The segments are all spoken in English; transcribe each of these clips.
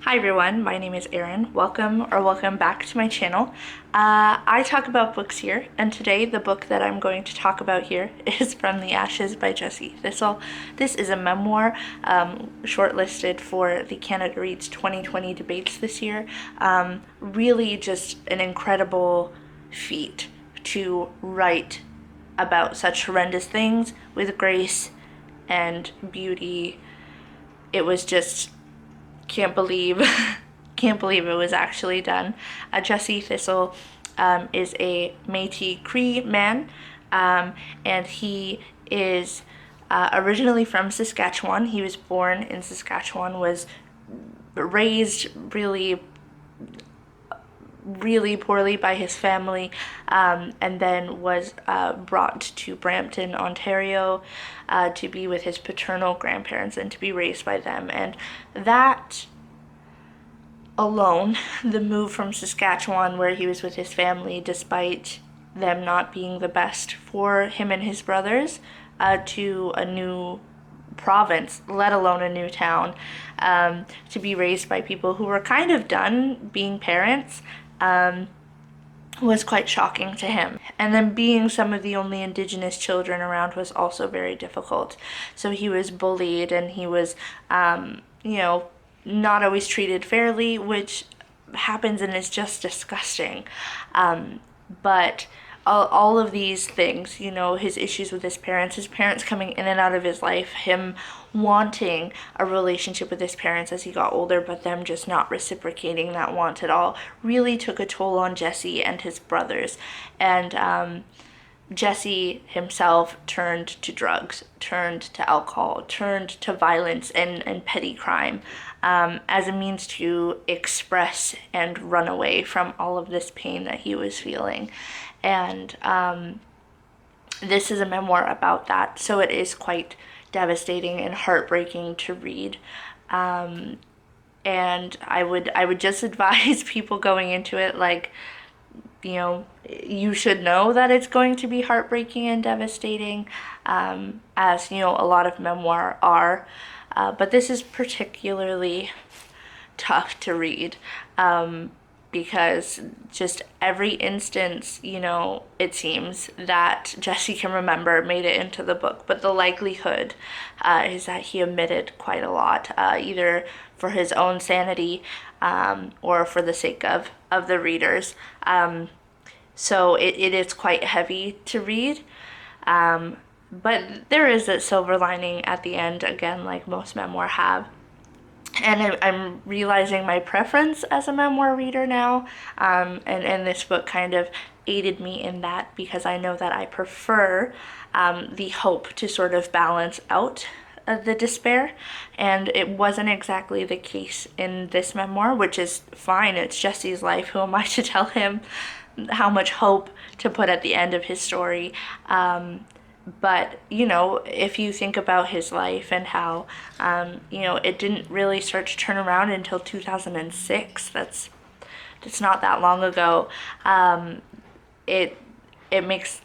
Hi everyone, my name is Erin. Welcome back to my channel. I talk about books here, and today the book that I'm going to talk about here is From the Ashes by Jessie Thistle. This is a memoir shortlisted for the Canada Reads 2020 debates this year. Really just an incredible feat to write about such horrendous things with grace and beauty. It was just can't believe it was actually done. Jessie Thistle is a Métis Cree man, and he is originally from Saskatchewan. He was born in Saskatchewan, was raised really poorly by his family, and then was brought to Brampton, Ontario, to be with his paternal grandparents and to be raised by them. And that alone, the move from Saskatchewan, where he was with his family, despite them not being the best for him and his brothers, to a new province, let alone a new town, to be raised by people who were kind of done being parents, was quite shocking to him. And then being some of the only Indigenous children around was also very difficult. So he was bullied, and he was, not always treated fairly, which happens and is just disgusting. But all of these things, his issues with his parents coming in and out of his life, him wanting a relationship with his parents as he got older, but them just not reciprocating that want at all, really took a toll on Jesse and his brothers. And Jesse himself turned to drugs, turned to alcohol, turned to violence and petty crime, as a means to express and run away from all of this pain that he was feeling. And this is a memoir about that, so it is quite devastating and heartbreaking to read. And I would just advise people going into it, like, you should know that it's going to be heartbreaking and devastating, as a lot of memoir are. But this is particularly tough to read, because just every instance, it seems that Jesse can remember made it into the book. But the likelihood is that he omitted quite a lot, either for his own sanity, or for the sake of the readers. So it is quite heavy to read. But there is a silver lining at the end, again, like most memoir have. And I'm realizing my preference as a memoir reader now, and this book kind of aided me in that, because I know that I prefer the hope to sort of balance out the despair, and it wasn't exactly the case in this memoir, which is fine. It's Jesse's life. Who am I to tell him how much hope to put at the end of his story? But, if you think about his life and how, it didn't really start to turn around until 2006. That's not that long ago. It makes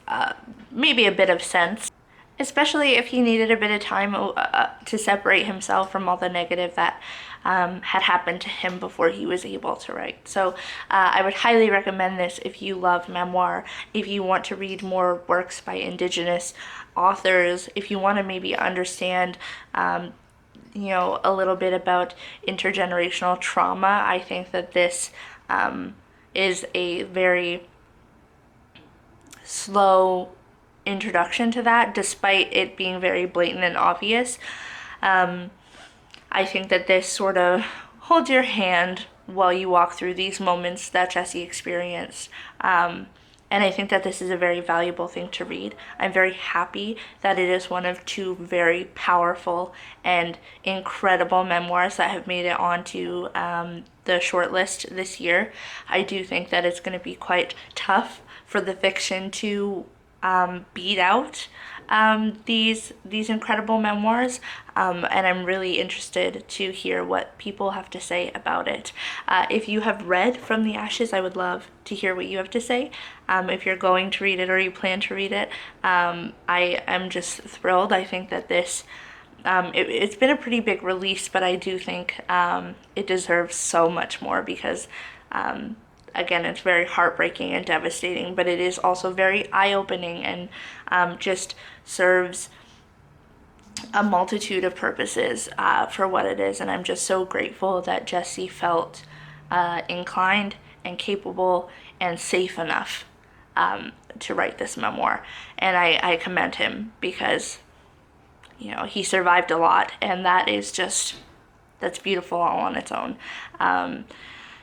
maybe a bit of sense, especially if he needed a bit of time to separate himself from all the negative that had happened to him before he was able to write. So I would highly recommend this if you love memoir, if you want to read more works by Indigenous authors, if you want to maybe understand a little bit about intergenerational trauma. I think that this is a very slow introduction to that, despite it being very blatant and obvious. I think that this sort of holds your hand while you walk through these moments that Jesse experienced. And I think that this is a very valuable thing to read. I'm very happy that it is one of two very powerful and incredible memoirs that have made it onto the shortlist this year. I do think that it's going to be quite tough for the fiction to beat out these incredible memoirs, and I'm really interested to hear what people have to say about it. If you have read From the Ashes, I would love to hear what you have to say. If you're going to read it or you plan to read it, I am just thrilled. I think that this It's been a pretty big release, but I do think it deserves so much more because, again, it's very heartbreaking and devastating, but it is also very eye-opening and just serves a multitude of purposes for what it is. And I'm just so grateful that Jesse felt inclined and capable and safe enough to write this memoir. And I commend him because, you know, he survived a lot, and that is just, that's beautiful all on its own.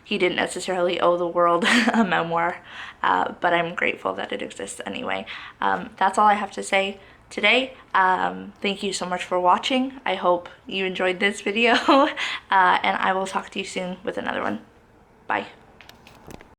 He didn't necessarily owe the world a memoir, but I'm grateful that it exists anyway. That's all I have to say today. Thank you so much for watching. I hope you enjoyed this video, and I will talk to you soon with another one. Bye.